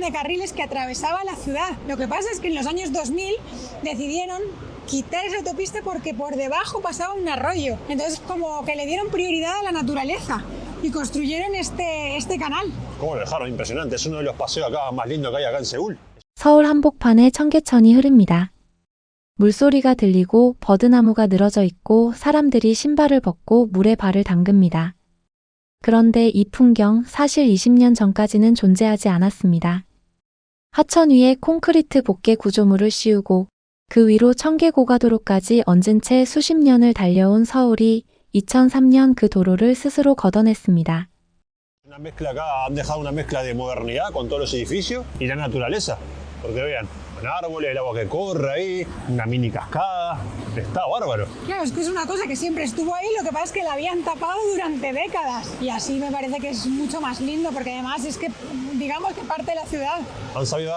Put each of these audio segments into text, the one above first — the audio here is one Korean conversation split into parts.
de carriles que atravesaba la ciudad. Lo que pasa es que en los años 2000 decidieron quitar esa autopista porque por debajo pasaba un arroyo. Entonces como que le dieron prioridad a la naturaleza y construyeron este canal. ¿Cómo lo dejaron? Impresionante. Es uno de los paseos acá más lindos que hay acá en Seúl. 서울 한복판에 청계천이 흐릅니다. 물소리가 들리고 버드나무가 늘어져 있고 사람들이 신발을 벗고 물에 발을 담급니다. 그런데 이 풍경 사실 20년 전까지는 존재하지 않았습니다. 하천 위에 콘크리트 복개 구조물을 씌우고 그 위로 청계고가도로까지 얹은 채 수십 년을 달려온 서울이 2003년 그 도로를 스스로 걷어냈습니다. Una mezcla acá, han dejado una mezcla de modernidad con todos los edificios y la naturaleza. Porque vean, con árboles, el agua que corre ahí, una mini cascada. Está bárbaro. Claro, es que es una cosa que siempre estuvo ahí, lo que pasa es que la habían tapado durante décadas. Y así me parece que es mucho más lindo, porque además es que, digamos que parte de la ciudad. Han sabido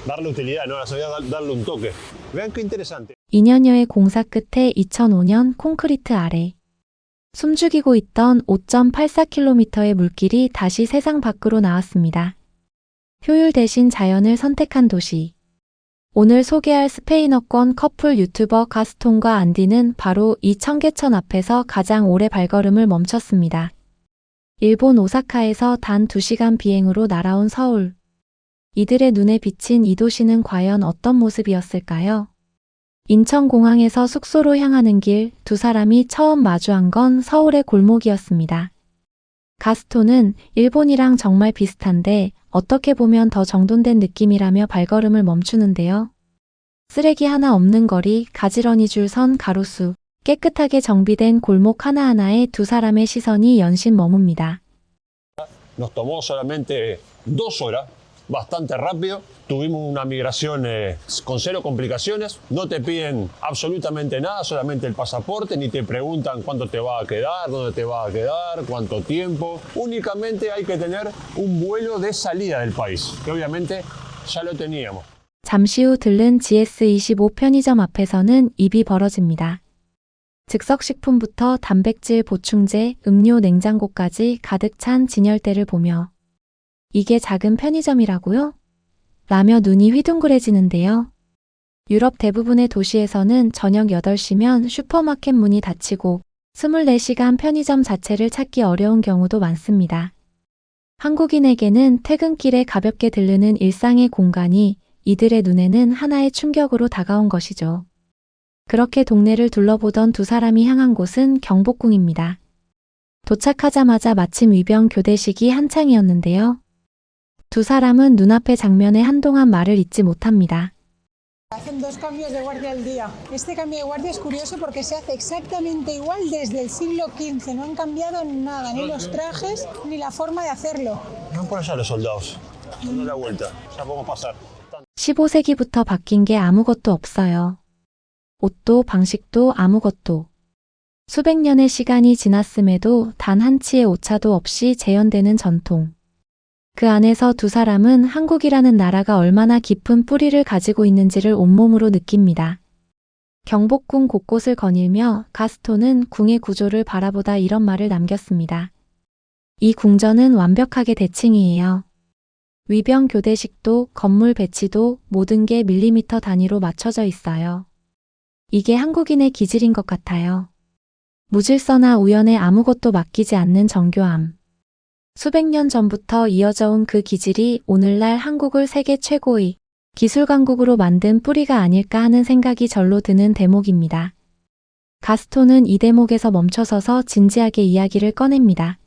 darle utilidad, ¿no? Han sabido darle un toque. Vean qué interesante. 2년여의 공사 끝에 2005년 콘크리트 아래 숨죽이고 있던 5.84km의 물길이 다시 세상 밖으로 나왔습니다. 효율 대신 자연을 선택한 도시. 오늘 소개할 스페인어권 커플 유튜버 가스톤과 안디는 바로 이 청계천 앞에서 가장 오래 발걸음을 멈췄습니다. 일본 오사카에서 단 2시간 비행으로 날아온 서울. 이들의 눈에 비친 이 도시는 과연 어떤 모습이었을까요? 인천공항에서 숙소로 향하는 길, 두 사람이 처음 마주한 건 서울의 골목이었습니다. 가스톤은 일본이랑 정말 비슷한데 어떻게 보면 더 정돈된 느낌이라며 발걸음을 멈추는데요. 쓰레기 하나 없는 거리, 가지런히 줄 선 가로수, 깨끗하게 정비된 골목 하나하나에 두 사람의 시선이 연신 머뭅니다. Nos tomó solamente 2 horas, bastante rápido. Tuvimos una migración con 0 complicaciones. No te piden absolutamente nada, solamente el pasaporte, ni te preguntan cuánto te va a quedar, dónde te va a quedar, cuánto tiempo. Únicamente hay que tener un vuelo de salida del país, que obviamente ya lo teníamos. 잠시 후 들른 GS25 편의점 앞에서는 입이 벌어집니다. 즉석식품부터 단백질 보충제, 음료 냉장고까지 가득 찬 진열대를 보며 이게 작은 편의점이라고요? 라며 눈이 휘둥그레지는데요. 유럽 대부분의 도시에서는 저녁 8시면 슈퍼마켓 문이 닫히고 24시간 편의점 자체를 찾기 어려운 경우도 많습니다. 한국인에게는 퇴근길에 가볍게 들르는 일상의 공간이 이들의 눈에는 하나의 충격으로 다가온 것이죠. 그렇게 동네를 둘러보던 두 사람이 향한 곳은 경복궁입니다. 도착하자마자 마침 위병 교대식이 한창이었는데요. 두 사람은 눈앞의 장면에 한동안 말을 잇지 못합니다. Hacen 2 cambios de guardia al día. Este cambio de guardia es curioso porque se hace exactamente igual desde el siglo XV. No han cambiado nada, ni los trajes, ni la forma de hacerlo. Van por allá los soldados, dando la vuelta. Ya podemos pasar. 15세기부터 바뀐 게 아무것도 없어요. 옷도 방식도 아무것도. 수백 년의 시간이 지났음에도 단 한 치의 오차도 없이 재현되는 전통. 그 안에서 두 사람은 한국이라는 나라가 얼마나 깊은 뿌리를 가지고 있는지를 온몸으로 느낍니다. 경복궁 곳곳을 거닐며 가스톤은 궁의 구조를 바라보다 이런 말을 남겼습니다. 이 궁전은 완벽하게 대칭이에요. 위병 교대식도 건물 배치도 모든 게 밀리미터 단위로 맞춰져 있어요. 이게 한국인의 기질인 것 같아요. 무질서나 우연에 아무것도 맡기지 않는 정교함. 수백 년 전부터 이어져 온 그 기질이 오늘날 한국을 세계 최고의 기술 강국으로 만든 뿌리가 아닐까 하는 생각이 절로 드는 대목입니다. 가스톤은 이 대목에서 멈춰서서 진지하게 이야기를 꺼냅니다.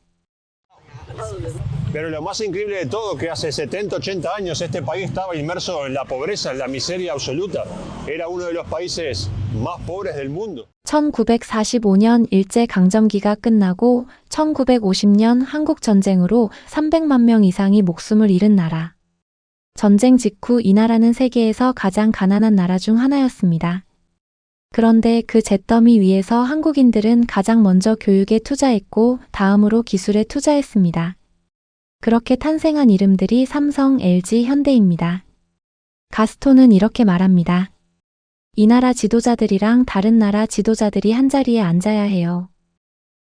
Pero lo más increíble de todo que hace 70, 80 años este país estaba inmerso en la pobreza, en la miseria absoluta. Era uno de los países más pobres del mundo. 1945년 일제강점기가 끝나고 1950년 한국전쟁으로 300만 명 이상이 목숨을 잃은 나라. 전쟁 직후 이 나라는 세계에서 가장 가난한 나라 중 하나였습니다. 그런데 그 잿더미 위에서 한국인들은 가장 먼저 교육에 투자했고 다음으로 기술에 투자했습니다. 그렇게 탄생한 이름들이 삼성, LG, 현대입니다. 가스톤은 이렇게 말합니다. 이 나라 지도자들이랑 다른 나라 지도자들이 한자리에 앉아야 해요.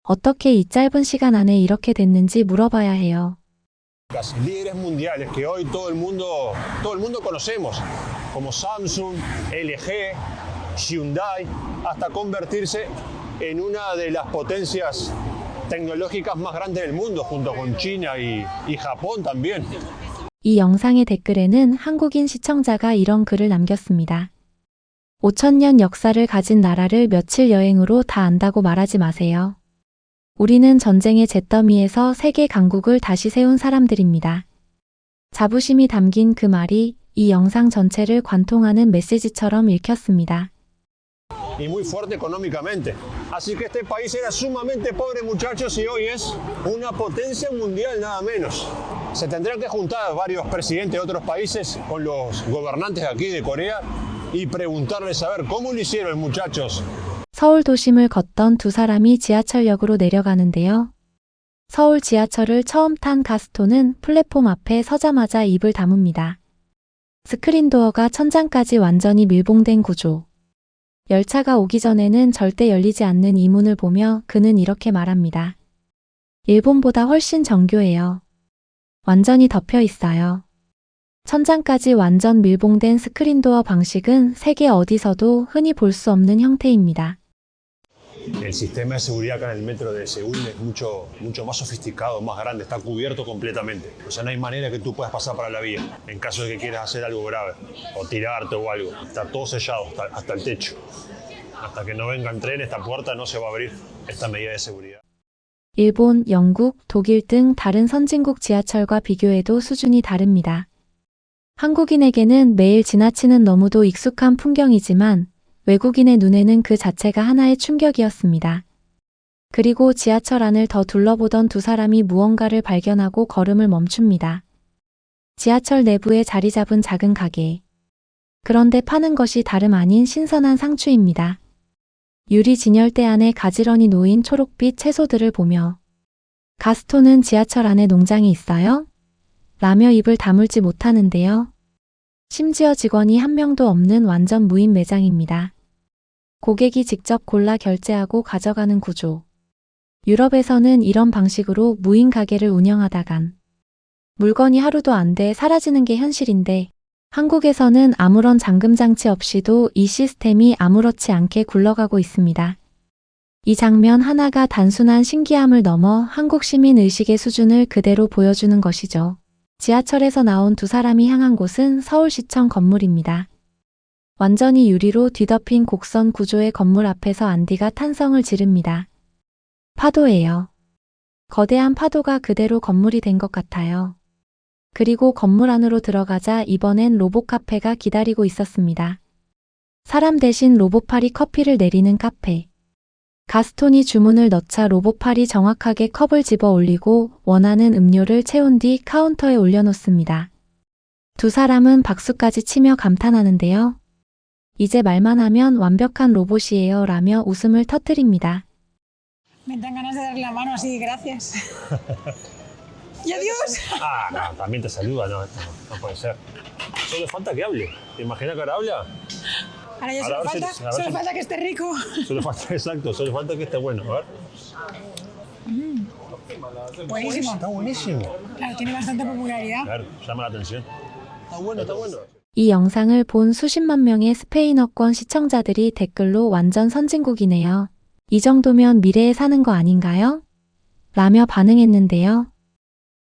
어떻게 이 짧은 시간 안에 이렇게 됐는지 물어봐야 해요. marcas líderes mundiales que hoy todo el mundo conocemos, como Samsung, LG, Hyundai, hasta convertirse en una de las potencias tecnológicas más grandes del mundo, junto con China y Japón también. 이 영상의 댓글에는 한국인 시청자가 이런 글을 남겼습니다. 5,000년 역사를 가진 나라를 며칠 여행으로 다 안다고 말하지 마세요. 우리는 전쟁의 잿더미에서 세계 강국을 다시 세운 사람들입니다. 자부심이 담긴 그 말이 이 영상 전체를 관통하는 메시지처럼 읽혔습니다. Y muy fuerte económicamente. Así que este país era sumamente pobre, muchachos, y hoy es una potencia mundial nada menos. Se tendrán que juntar varios presidentes de otros países con los gobernantes de aquí de Corea y preguntarles a ver cómo lo hicieron, muchachos. 서울 도심을 걷던 두 사람이 지하철역으로 내려가는데요. 서울 지하철을 처음 탄 가스톤은 플랫폼 앞에 서자마자 입을 다뭅니다. 스크린도어가 천장까지 완전히 밀봉된 구조. 열차가 오기 전에는 절대 열리지 않는 이 문을 보며 그는 이렇게 말합니다. 일본보다 훨씬 정교해요. 완전히 덮여 있어요. 천장까지 완전 밀봉된 스크린도어 방식은 세계 어디서도 흔히 볼 수 없는 형태입니다. El sistema de seguridad acá en el metro de Seúl es mucho más sofisticado, más grande, está cubierto completamente. O sea, no hay manera que tú puedas pasar para la vía en caso de que quieras hacer algo grave o tirarte o algo. Está todo sellado hasta el techo. Hasta que no venga el tren, esta puerta no se va a abrir, esta medida de seguridad. 일본, 영국, 독일 등 다른 선진국 지하철과 비교해도 수준이 다릅니다. 한국인에게는 매일 지나치는 너무도 익숙한 풍경이지만 외국인의 눈에는 그 자체가 하나의 충격이었습니다. 그리고 지하철 안을 더 둘러보던 두 사람이 무언가를 발견하고 걸음을 멈춥니다. 지하철 내부에 자리 잡은 작은 가게. 그런데 파는 것이 다름 아닌 신선한 상추입니다. 유리 진열대 안에 가지런히 놓인 초록빛 채소들을 보며 가스톤은 지하철 안에 농장이 있어요? 라며 입을 다물지 못하는데요. 심지어 직원이 한 명도 없는 완전 무인 매장입니다. 고객이 직접 골라 결제하고 가져가는 구조. 유럽에서는 이런 방식으로 무인 가게를 운영하다간 물건이 하루도 안 돼 사라지는 게 현실인데 한국에서는 아무런 잠금장치 없이도 이 시스템이 아무렇지 않게 굴러가고 있습니다. 이 장면 하나가 단순한 신기함을 넘어 한국 시민 의식의 수준을 그대로 보여주는 것이죠. 지하철에서 나온 두 사람이 향한 곳은 서울시청 건물입니다. 완전히 유리로 뒤덮인 곡선 구조의 건물 앞에서 안디가 탄성을 지릅니다. 파도예요. 거대한 파도가 그대로 건물이 된 것 같아요. 그리고 건물 안으로 들어가자 이번엔 로봇 카페가 기다리고 있었습니다. 사람 대신 로봇팔이 커피를 내리는 카페. 가스톤이 주문을 넣자 로봇팔이 정확하게 컵을 집어 올리고 원하는 음료를 채운 뒤 카운터에 올려놓습니다. 두 사람은 박수까지 치며 감탄하는데요. 이제 말만 하면 완벽한 로봇이에요 라며 웃음을 터뜨립니다. Me dan ganas de darle la mano así, gracias. ¡Y adiós! Ah, no, también te saluda, no puede ser. Solo falta que hable. ¿Te imaginas que ahora habla? Ahora ya Ahora, solo falta que esté rico. Solo falta, exacto, solo falta que esté bueno. A ver. Buenísimo. Está buenísimo. Claro, tiene bastante popularidad. A ver, llama la atención. Está bueno, está bueno. 이 영상을 본 수십만 명의 스페인어권 시청자들이 댓글로 완전 선진국이네요. 이 정도면 미래에 사는 거 아닌가요? 라며 반응했는데요.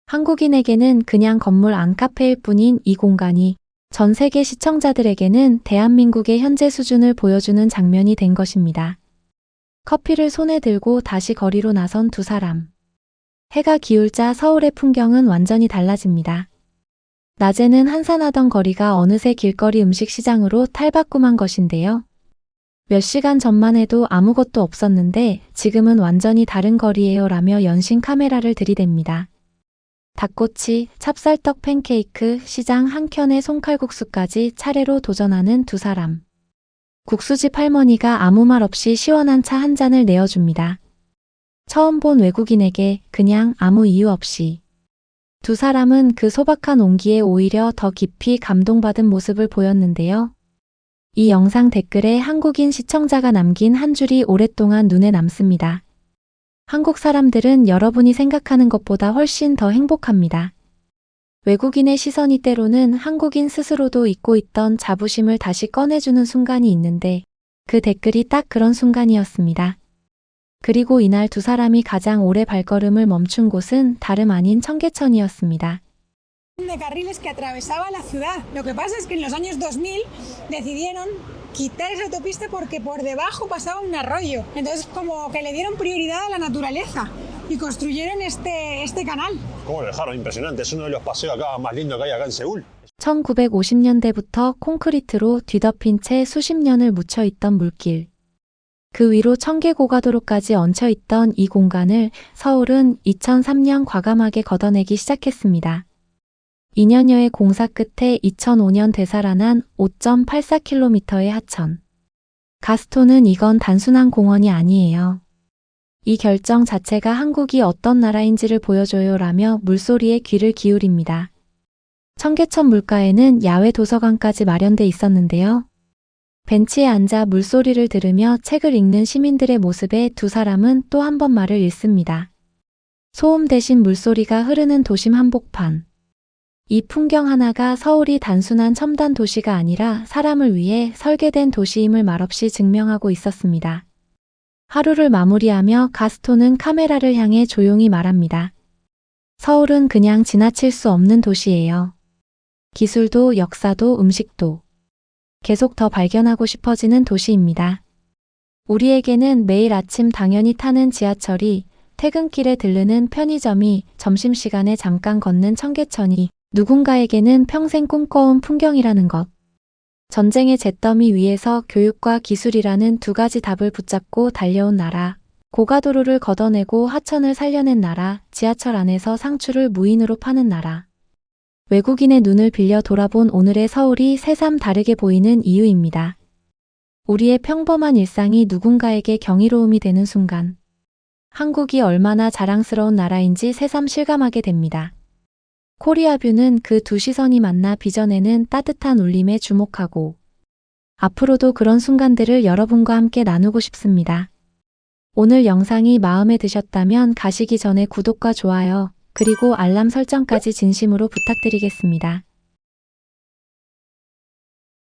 한국인에게는 그냥 건물 안 카페일 뿐인 이 공간이 전 세계 시청자들에게는 대한민국의 현재 수준을 보여주는 장면이 된 것입니다. 커피를 손에 들고 다시 거리로 나선 두 사람. 해가 기울자 서울의 풍경은 완전히 달라집니다. 낮에는 한산하던 거리가 어느새 길거리 음식 시장으로 탈바꿈한 것인데요. 몇 시간 전만 해도 아무것도 없었는데 지금은 완전히 다른 거리예요 라며 연신 카메라를 들이댑니다. 닭꼬치, 찹쌀떡 팬케이크, 시장 한켠의 송칼국수까지 차례로 도전하는 두 사람. 국수집 할머니가 아무 말 없이 시원한 차 한 잔을 내어줍니다. 처음 본 외국인에게 그냥 아무 이유 없이. 두 사람은 그 소박한 온기에 오히려 더 깊이 감동받은 모습을 보였는데요. 이 영상 댓글에 한국인 시청자가 남긴 한 줄이 오랫동안 눈에 남습니다. 한국 사람들은 여러분이 생각하는 것보다 훨씬 더 행복합니다. 외국인의 시선이 때로는 한국인 스스로도 잊고 있던 자부심을 다시 꺼내주는 순간이 있는데 그 댓글이 딱 그런 순간이었습니다. 그리고 이날 두 사람이 가장 오래 발걸음을 멈춘 곳은 다름 아닌 청계천이었습니다. De carriles que atravesaba la ciudad. Lo que pasa es que en los años 2000 decidieron quitar esa autopista porque por debajo pasaba un arroyo. Entonces como que le dieron prioridad a la naturaleza y construyeron este canal. ¿Cómo lo dejaron? Impresionante. Es uno de los paseos acá más lindos que hay acá en Seúl. 1950년대부터 콘크리트로 뒤덮인 채 수십 년을 묻혀있던 물길. 그 위로 청계고가도로까지 얹혀있던 이 공간을 서울은 2003년 과감하게 걷어내기 시작했습니다. 2년여의 공사 끝에 2005년 되살아난 5.84km의 하천. 가스톤은 이건 단순한 공원이 아니에요. 이 결정 자체가 한국이 어떤 나라인지를 보여줘요라며 물소리에 귀를 기울입니다. 청계천 물가에는 야외 도서관까지 마련돼 있었는데요. 벤치에 앉아 물소리를 들으며 책을 읽는 시민들의 모습에 두 사람은 또 한 번 말을 잃습니다. 소음 대신 물소리가 흐르는 도심 한복판. 이 풍경 하나가 서울이 단순한 첨단 도시가 아니라 사람을 위해 설계된 도시임을 말없이 증명하고 있었습니다. 하루를 마무리하며 가스톤은 카메라를 향해 조용히 말합니다. 서울은 그냥 지나칠 수 없는 도시예요. 기술도 역사도 음식도 계속 더 발견하고 싶어지는 도시입니다. 우리에게는 매일 아침 당연히 타는 지하철이, 퇴근길에 들르는 편의점이, 점심시간에 잠깐 걷는 청계천이 누군가에게는 평생 꿈꿔온 풍경이라는 것. 전쟁의 잿더미 위에서 교육과 기술이라는 두 가지 답을 붙잡고 달려온 나라. 고가도로를 걷어내고 하천을 살려낸 나라. 지하철 안에서 상추를 무인으로 파는 나라. 외국인의 눈을 빌려 돌아본 오늘의 서울이 새삼 다르게 보이는 이유입니다. 우리의 평범한 일상이 누군가에게 경이로움이 되는 순간. 한국이 얼마나 자랑스러운 나라인지 새삼 실감하게 됩니다. 코리아뷰는 그 두 시선이 만나 빚어내는 따뜻한 울림에 주목하고 앞으로도 그런 순간들을 여러분과 함께 나누고 싶습니다. 오늘 영상이 마음에 드셨다면 가시기 전에 구독과 좋아요, 그리고 알람 설정까지 진심으로 부탁드리겠습니다.